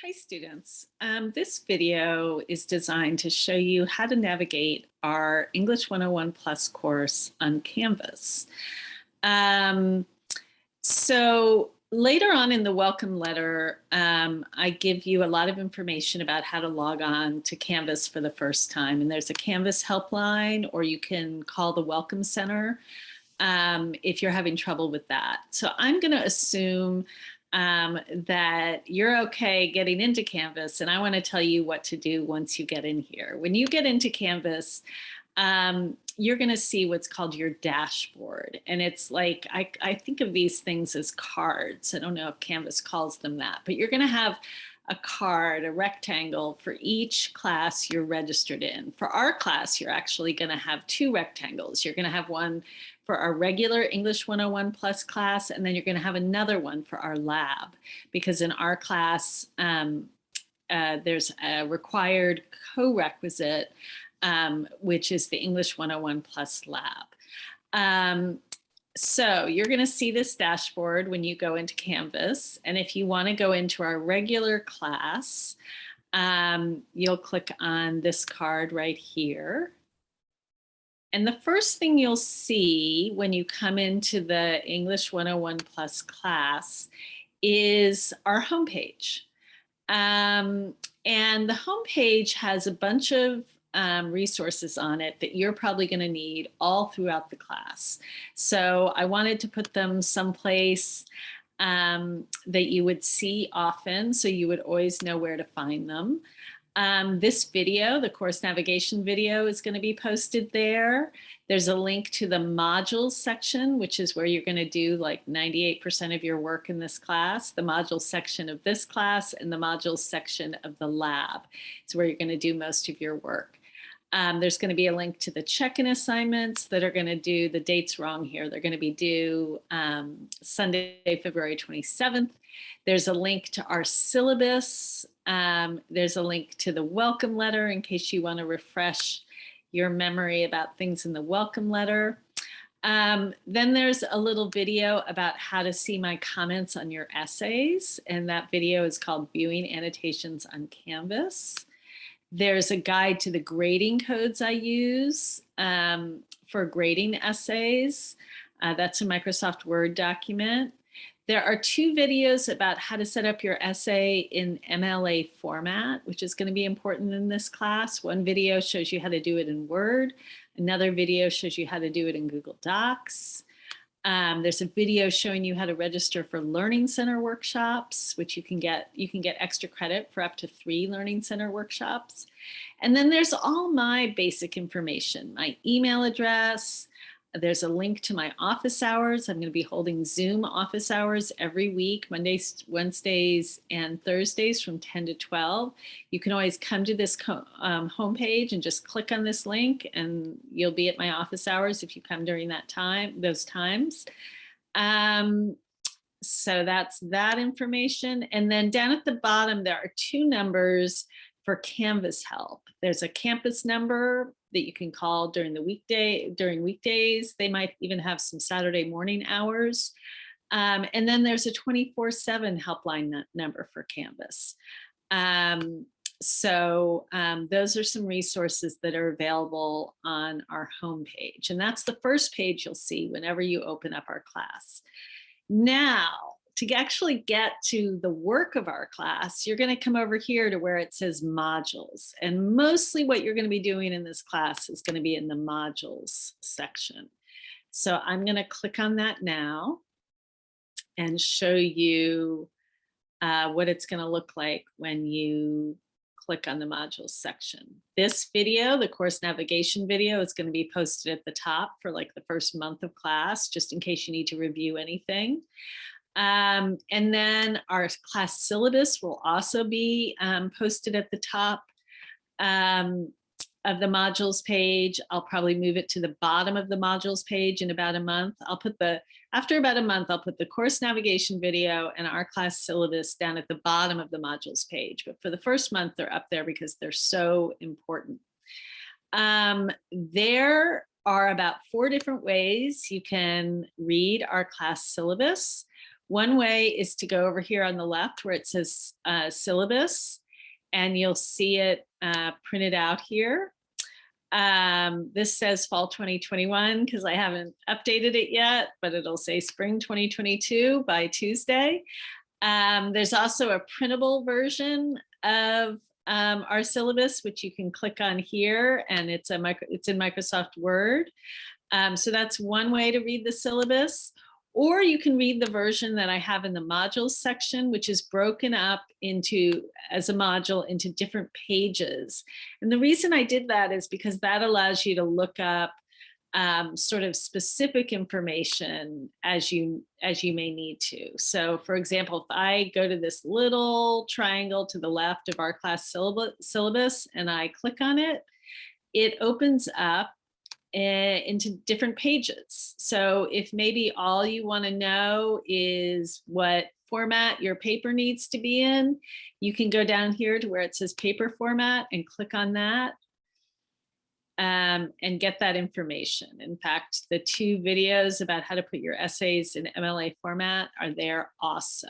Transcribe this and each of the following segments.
Hi students. This video is designed to show you how to navigate our English 101 Plus course on Canvas. Um, so later on in the welcome letter, I give you a lot of information about how to log on to Canvas for the first time. And there's a Canvas helpline, or you can call the Welcome Center if you're having trouble with that. So I'm going to assume that you're okay getting into Canvas, and I want to tell you what to do once you get in here. When you get into Canvas, you're going to see what's called your dashboard. And it's like, I think of these things as cards. I don't know if Canvas calls them that, but you're going to have a card, a rectangle for each class you're registered in. For our class, you're actually going to have two rectangles. You're going to have one for our regular English 101 Plus class, and then you're going to have another one for our lab, because in our class, there's a required co-requisite, which is the English 101 Plus lab. So you're going to see this dashboard when you go into Canvas. And if you want to go into our regular class, you'll click on this card right here. And the first thing you'll see when you come into the English 101 Plus class is our homepage. And the homepage has a bunch of resources on it that you're probably going to need all throughout the class. So I wanted to put them someplace that you would see often, so you would always know where to find them. This video, the course navigation video, is going to be posted there. There's a link to the modules section, which is where you're going to do like 98% of your work in this class, the modules section of this class, and the modules section of the lab. It's where you're going to do most of your work. There's going to be a link to the check-in assignments that are going to do, the date's wrong here, they're going to be due Sunday, February 27th. There's a link to our syllabus. There's a link to the welcome letter in case you want to refresh your memory about things in the welcome letter. Then there's a little video about how to see my comments on your essays, and that video is called Viewing Annotations on Canvas. There's a guide to the grading codes I use for grading essays. That's a Microsoft Word document. There are two videos about how to set up your essay in MLA format, which is going to be important in this class. One video shows you how to do it in Word. Another video shows you how to do it in Google Docs. There's a video showing you how to register for Learning Center workshops, which you can get extra credit for up to 3 Learning Center workshops. And then there's all my basic information, my email address. There's a link to my office hours. I'm going to be holding Zoom office hours every week, Mondays, Wednesdays, and Thursdays from 10 to 12. You can always come to this homepage and just click on this link, and you'll be at my office hours if you come during those times. So that's that information. And then down at the bottom, there are 2 numbers for Canvas help. There's a campus number that you can call during weekdays. They might even have some Saturday morning hours. And then there's a 24/7 helpline number for Canvas. Those are some resources that are available on our homepage. And that's the first page you'll see whenever you open up our class. Now, to actually get to the work of our class, you're going to come over here to where it says modules. And mostly what you're going to be doing in this class is going to be in the modules section. So I'm going to click on that now and show you what it's going to look like when you click on the modules section. This video, the course navigation video, is going to be posted at the top for like the first month of class, just in case you need to review anything. And then our class syllabus will also be posted at the top of the modules page. I'll probably move it to the bottom of the modules page in about a month. After about a month, I'll put the course navigation video and our class syllabus down at the bottom of the modules page. But for the first month, they're up there because they're so important. There are about 4 different ways you can read our class syllabus. One way is to go over here on the left where it says syllabus, and you'll see it printed out here. This says fall 2021 because I haven't updated it yet, but it'll say spring 2022 by Tuesday. There's also a printable version of our syllabus, which you can click on here, and it's in Microsoft Word. So that's one way to read the syllabus. Or you can read the version that I have in the modules section, which is broken up as a module into different pages. And the reason I did that is because that allows you to look up sort of specific information as you may need to. So for example, if I go to this little triangle to the left of our class syllabus and I click on it, it opens up into different pages. So if maybe all you want to know is what format your paper needs to be in, you can go down here to where it says paper format and click on that and get that information. In fact, the 2 videos about how to put your essays in MLA format are there also.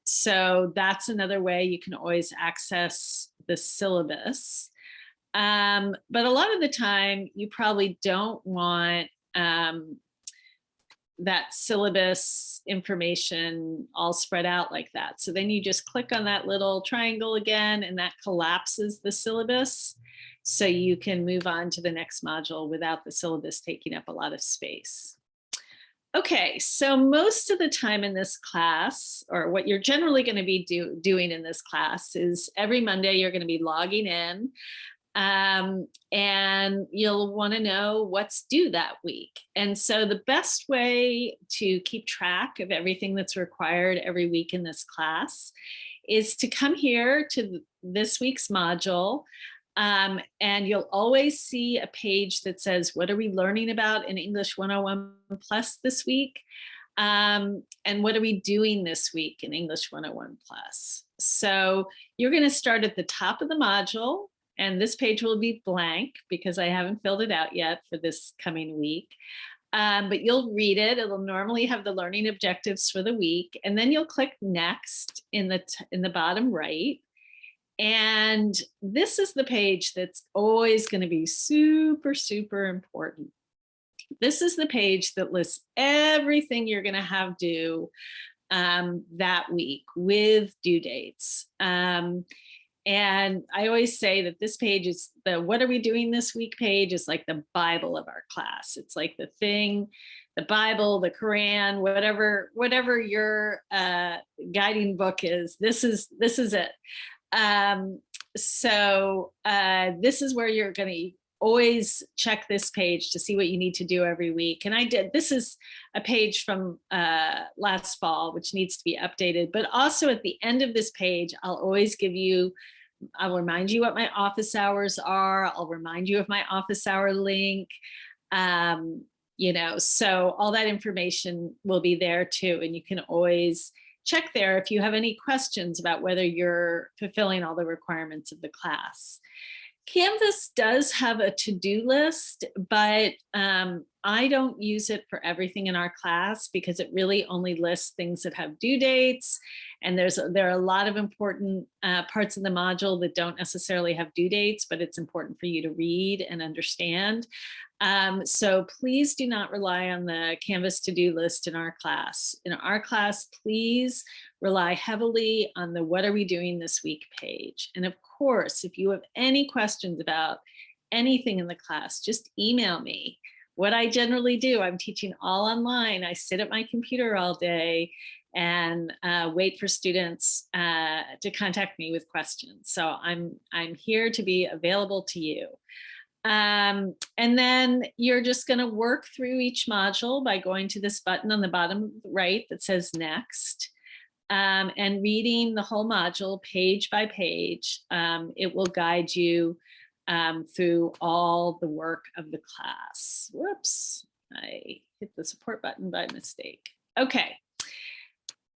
So that's another way you can always access the syllabus. But a lot of the time you probably don't want that syllabus information all spread out like that. So then you just click on that little triangle again, and that collapses the syllabus. So you can move on to the next module without the syllabus taking up a lot of space. Okay, so most of the time in this class, or what you're generally going to be doing in this class, is every Monday you're going to be logging in. And you'll want to know what's due that week. And so the best way to keep track of everything that's required every week in this class is to come here to this week's module. And you'll always see a page that says, what are we learning about in English 101 Plus this week? And what are we doing this week in English 101 Plus? So you're going to start at the top of the module. And this page will be blank because I haven't filled it out yet for this coming week. But you'll read it. It'll normally have the learning objectives for the week. And then you'll click next in the bottom right. And this is the page that's always going to be super, super important. This is the page that lists everything you're going to have due that week with due dates. And I always say that this page is the what are we doing this week page is like the Bible of our class. It's like the thing, the Bible, the Quran, whatever your guiding book is, this is it. So this is where you're going to always check this page to see what you need to do every week. And this is a page from last fall, which needs to be updated, but also at the end of this page, I'll remind you what my office hours are. I'll remind you of my office hour link. So all that information will be there too. And you can always check there if you have any questions about whether you're fulfilling all the requirements of the class. Canvas does have a to-do list, but I don't use it for everything in our class because it really only lists things that have due dates. And there are a lot of important parts of the module that don't necessarily have due dates, but it's important for you to read and understand. So please do not rely on the Canvas to-do list in our class. In our class, please rely heavily on the what are we doing this week page. And of course, if you have any questions about anything in the class, just email me. What I generally do, I'm teaching all online. I sit at my computer all day and wait for students to contact me with questions. So I'm here to be available to you. And then you're just going to work through each module by going to this button on the bottom right that says next, and reading the whole module page by page. It will guide you through all the work of the class. Whoops, I hit the support button by mistake. Okay.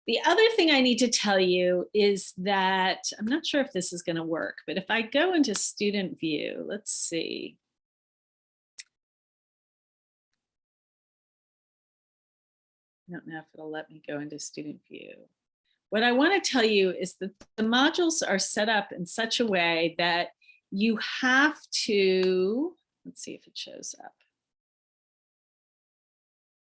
The other thing I need to tell you is that, I'm not sure if this is going to work, but if I go into student view, let's see. I don't know if it'll let me go into student view. What I want to tell you is that the modules are set up in such a way that you have to, let's see if it shows up.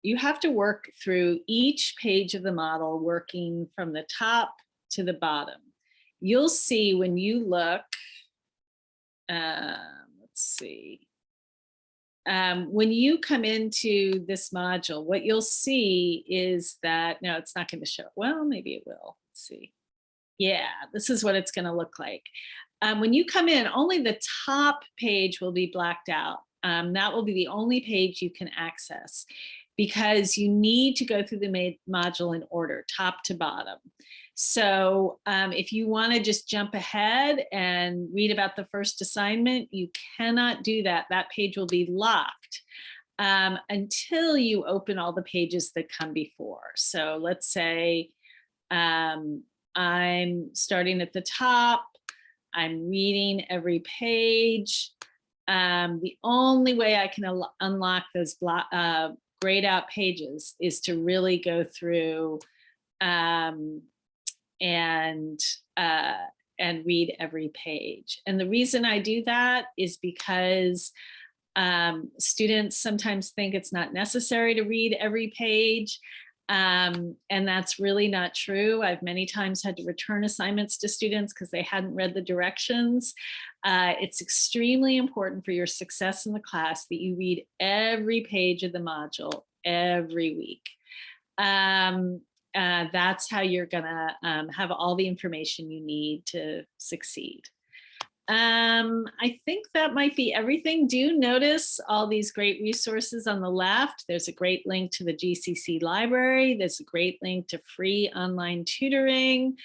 You have to work through each page of the model, working from the top to the bottom. You'll see when you look, let's see. When you come into this module, what you'll see is that, no, it's not going to show. Well, maybe it will. Let's see. Yeah, this is what it's going to look like. When you come in, only the top page will be blacked out. That will be the only page you can access because you need to go through the module in order, top to bottom. So if you want to just jump ahead and read about the first assignment, you cannot do that. That page will be locked until you open all the pages that come before. So let's say I'm starting at the top. I'm reading every page. The only way I can unlock those grayed out pages is to really go through and read every page. And the reason I do that is because students sometimes think it's not necessary to read every page. And that's really not true. I've many times had to return assignments to students because they hadn't read the directions. It's extremely important for your success in the class that you read every page of the module every week. That's how you're gonna have all the information you need to succeed. I think that might be everything. Do notice all these great resources on the left. There's a great link to the GCC library. There's a great link to free online tutoring.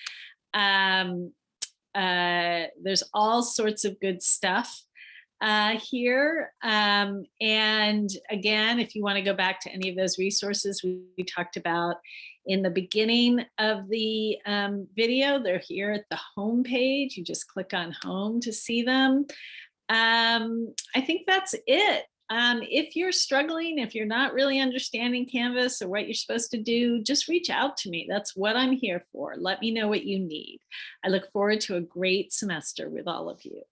There's all sorts of good stuff here. And again, if you want to go back to any of those resources we talked about in the beginning of the video, they're here at the home page. You just click on home to see them. I think that's it. If you're struggling, if you're not really understanding Canvas or what you're supposed to do, just reach out to me. That's what I'm here for. Let me know what you need. I look forward to a great semester with all of you.